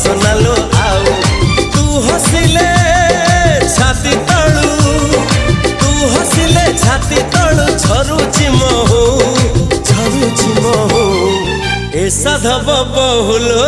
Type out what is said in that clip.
हसनालो आउ तू हसिले छाती तळू तू हसिले छाती तळू झरुची महू ए साधव बहुलो